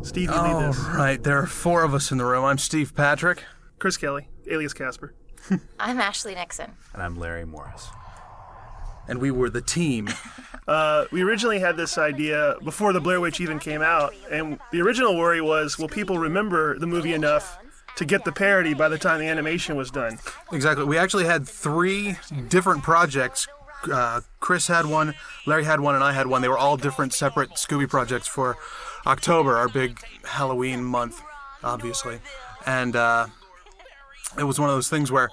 Steve, you lead this. Right, there are 4 of us in the room. I'm Steve Patrick. Chris Kelly, alias Casper. I'm Ashley Nixon. And I'm Larry Morris. And we were the team. We originally had this idea before the Blair Witch even came out, and the original worry was, will people remember the movie enough to get the parody by the time the animation was done? Exactly. We actually had 3 different projects. Chris had one, Larry had one, and I had one. They were all different, separate Scooby projects for October, our big Halloween month, obviously. And it was one of those things where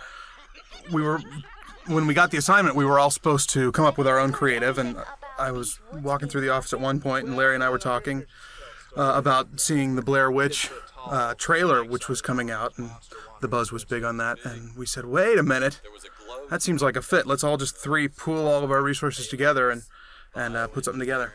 when we got the assignment, we were all supposed to come up with our own creative, and I was walking through the office at one point, and Larry and I were talking about seeing the Blair Witch trailer, which was coming out, and the buzz was big on that, and we said, wait a minute, that seems like a fit. Let's all just pool all of our resources together and put something together.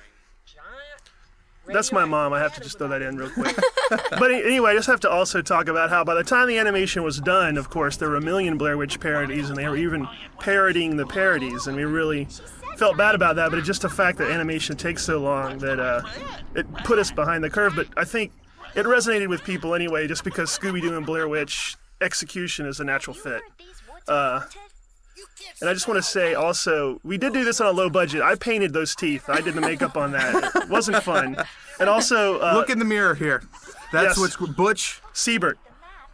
That's my mom. I have to just throw that in real quick. But anyway, I just have to also talk about how by the time the animation was done, of course, there were a million Blair Witch parodies, and they were even parodying the parodies, and we really felt bad about that, but it's just the fact that animation takes so long that it put us behind the curve. But I think it resonated with people anyway, just because Scooby Doo and Blair Witch execution is a natural fit. And I just want to say also, we did do this on a low budget. I painted those teeth. I did the makeup on that. It wasn't fun. And also... look in the mirror here. That's what's... Butch Siebert.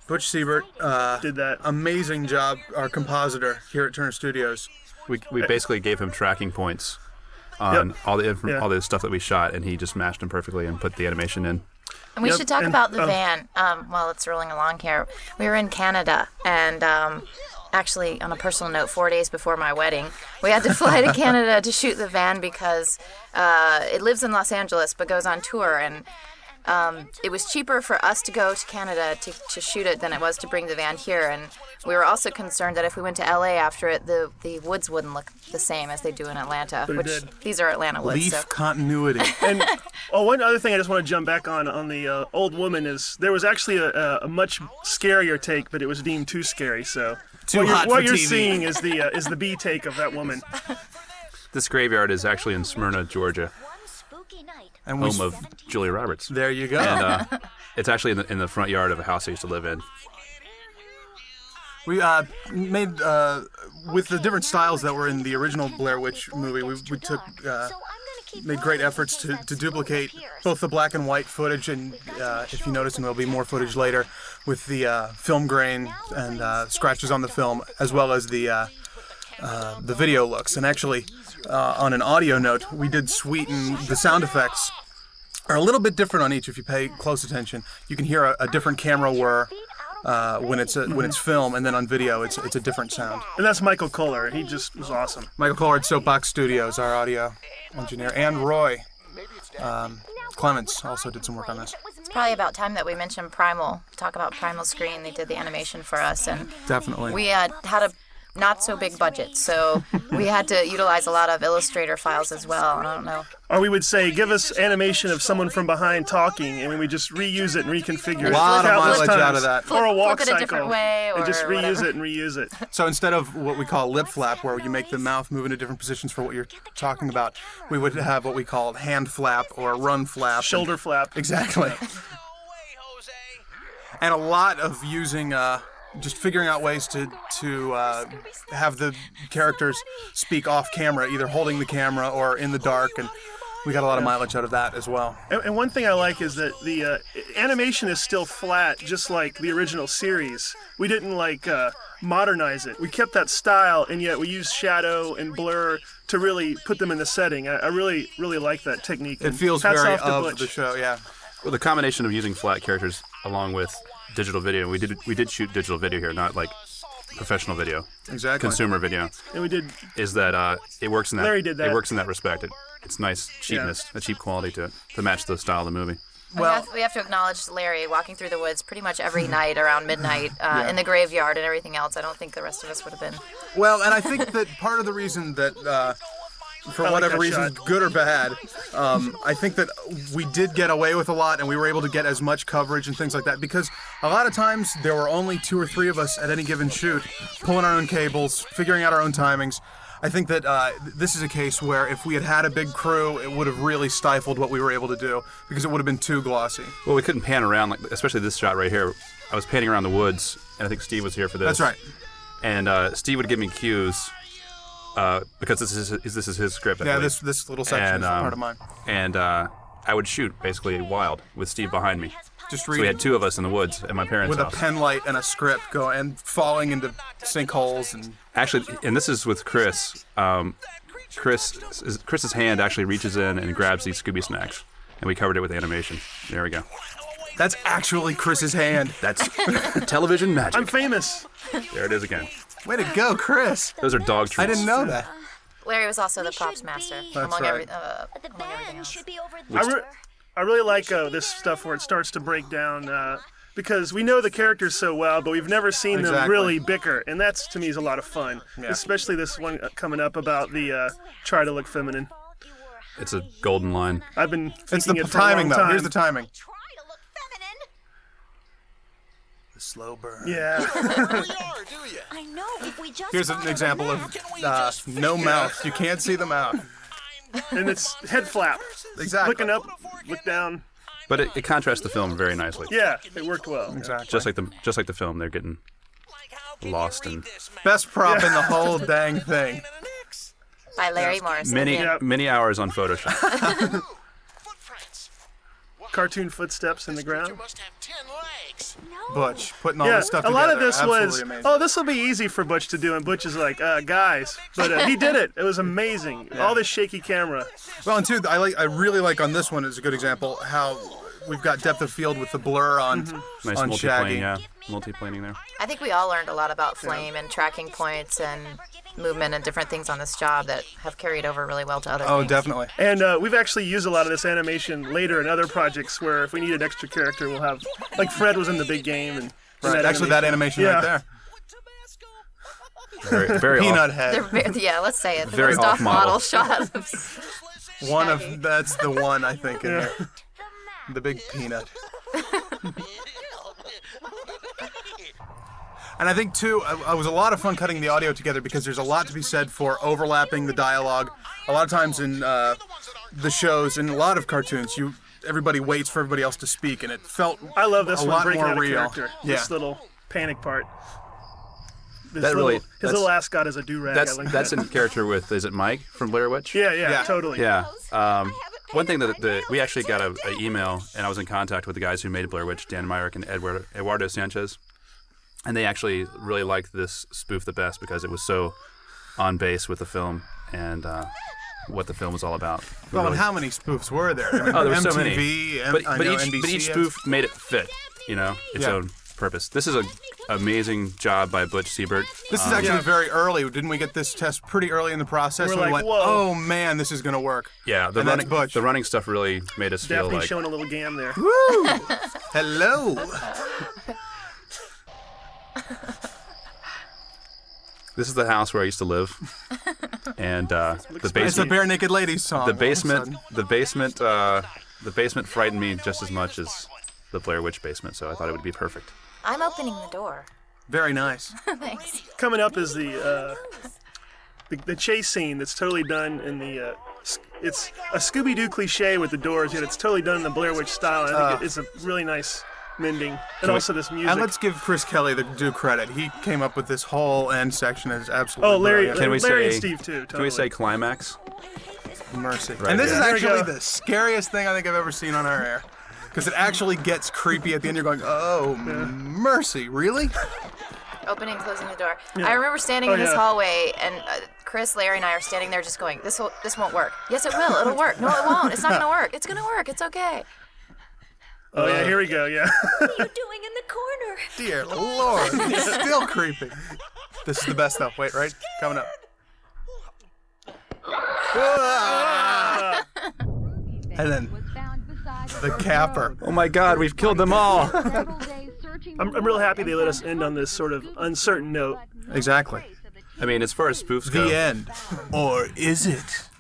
Butch Siebert did that. Amazing job, our compositor here at Turner Studios. We basically gave him tracking points on all the stuff that we shot, and he just matched them perfectly and put the animation in. And we should talk about the van while it's rolling along here. We were in Canada, and actually, on a personal note, 4 days before my wedding, we had to fly to Canada to shoot the van because it lives in Los Angeles but goes on tour, and it was cheaper for us to go to Canada to shoot it than it was to bring the van here. And we were also concerned that if we went to LA after it, the woods wouldn't look the same as they do in Atlanta, but which these are Atlanta woods. Leaf continuity. And one other thing I just want to jump back on the old woman is there was actually a much scarier take, but it was deemed too scary. So what you're seeing is the B take of that woman. This graveyard is actually in Smyrna, Georgia, And home of Julia Roberts. There you go. And it's actually in the front yard of a house I used to live in. We made, with the different styles that were in the original Blair Witch movie, we made great efforts to duplicate both the black and white footage, and if you notice, and there'll be more footage later, with the film grain and scratches on the film, as well as the video looks. And actually, on an audio note, we did sweeten the sound effects. Are a little bit different on each if you pay close attention. You can hear a different camera whir when it's film, and then on video it's a different sound. And that's Michael Kohler. He just was awesome. Michael Kohler at Soapbox Studios, our audio engineer, and Roy Clements also did some work on this. It's probably about time that we mention Primal. Talk about Primal Screen. They did the animation for us, and definitely we had a not so big budget, so we had to utilize a lot of Illustrator files as well. I don't know. Or we would say, give us animation of someone from behind talking, and we would just reuse it and reconfigure it. A lot of mileage out of that. Or a walk flip it a different cycle, way, or and just reuse whatever. it and reuse it. So instead of what we call lip flap, where you make the mouth move into different positions for what you're talking about, we would have what we call hand flap or run flap. Shoulder flap. Exactly. And a lot of using... just figuring out ways to have the characters speak off camera, either holding the camera or in the dark, and we got a lot of mileage out of that as well. And one thing I like is that the animation is still flat, just like the original series. We didn't modernize it. We kept that style, and yet we used shadow and blur to really put them in the setting. I really, really like that technique. It feels very of the show, yeah. Well, the combination of using flat characters along with digital video, we did shoot digital video here, not like professional video, exactly, consumer video. And we did. Is that it works in that? Larry did that. It works in that respect. It's nice cheapness, a cheap quality to it to match the style of the movie. Well, we have to acknowledge Larry walking through the woods pretty much every night around midnight in the graveyard and everything else. I don't think the rest of us would have been. Well, and I think that part of the reason that. For whatever reason, good or bad, I think that we did get away with a lot, and we were able to get as much coverage and things like that, because a lot of times there were only 2 or 3 of us at any given shoot, pulling our own cables, figuring out our own timings. I think that this is a case where if we had had a big crew, it would have really stifled what we were able to do because it would have been too glossy. Well, we couldn't pan around, like especially this shot right here. I was panning around the woods, and I think Steve was here for this. That's right. And Steve would give me cues because this is his script. I believe. this little section is part of mine. And I would shoot basically wild with Steve behind me. Just so we had two of us in the woods at my parents' with house. a pen light and a script going and falling into sinkholes and. Actually, and this is with Chris. Chris's hand actually reaches in and grabs these Scooby snacks, and we covered it with animation. There we go. That's actually Chris's hand. That's television magic. I'm famous. There it is again. Way to go, Chris. Those are dog treats. I didn't know that. Larry was also the props master. That's among right. among everything else. I really like this stuff where it starts to break down because we know the characters so well, but we've never seen them really bicker, and that's to me is a lot of fun. Yeah. Especially this one coming up about the try to look feminine. It's a golden line. I've been thinking it's the it for timing a long though. time. Here's the timing. Try to look feminine. The slow burn. Yeah. I know. If we just Here's an example of no mouth. You can't see the mouth. And it's head flap. Exactly. Looking up, look down. But it contrasts the film very nicely. Yeah, it worked well. Exactly. Just like the film, they're getting lost and best prop in the whole dang thing. By Larry Morrison. Many hours on Photoshop. Cartoon footsteps in the ground. Butch putting all this stuff a together. lot of this Absolutely was, amazing. this will be easy for Butch to do, and Butch is like, guys. But he did it. It was amazing. Yeah. All this shaky camera. Well, and two, I really like on this one is a good example how we've got depth of field with the blur on nice on Shaggy. Yeah, multiplaning there. I think we all learned a lot about flame and tracking points and movement and different things on this job that have carried over really well to other things. Oh, definitely. And we've actually used a lot of this animation later in other projects where if we need an extra character, we'll have, like Fred was in the big game. And right, actually that animation right there. Very Peanut off. head. Yeah, let's say it. The Very most off-model shot. One of, that's the one I think in there. The big peanut. And I think, too, it was a lot of fun cutting the audio together because there's a lot to be said for overlapping the dialogue. A lot of times in the shows, in a lot of cartoons, everybody waits for everybody else to speak, and it felt I love this a one, lot breaking more out of real. character. Yeah. This little panic part. His That little ascot is a do-rag. That's in character with, is it Mike from Blair Witch? Yeah, totally. Yeah. One thing that we actually got an email, and I was in contact with the guys who made Blair Witch, Dan Myrick and Eduardo Sanchez, and they actually really liked this spoof the best because it was so on base with the film and what the film was all about. Well, and how many spoofs were there? I mean, there were MTV, so many. But each spoof made it fit, its own purpose. This is an amazing job by Butch Siebert. This is actually very early. Didn't we get this test pretty early in the process? We're and like, we went, whoa. oh man, this is going to work. Yeah, the running stuff really made us feel Daphne like... showing a little gam there. Woo! Hello! This is the house where I used to live, and the It's basement. a Bare Naked Ladies song. The basement frightened me just as much as the Blair Witch basement, so I thought it would be perfect. I'm opening the door. Very nice. Thanks. Coming up is the chase scene that's totally done in the. It's a Scooby Doo cliche with the doors, yet it's totally done in the Blair Witch style. I think it's a really nice mending, and also this music. And let's give Chris Kelly the due credit. He came up with this whole end section that is absolutely Larry, brilliant. Larry and Steve too. Totally. Can we say climax? Mercy. Right and this here. is There we actually go. the scariest thing I think I've ever seen on our air. Because it actually gets creepy at the end. You're going, oh, mercy, really? Opening and closing the door. I remember standing in this hallway, and Chris, Larry, and I are standing there just going, this won't work. Yes, it will. It'll work. No, it won't. It's not going to work. It's going to work. It's okay. Oh yeah, here we go. Yeah. What are you doing in the corner? Dear Lord, it's still creepy. This is the best stuff. Wait, right? Coming up. And then the capper. Oh my God, we've killed them all! I'm real happy they let us end on this sort of uncertain note. Exactly. I mean, as far as spoofs go, The end. Or is it?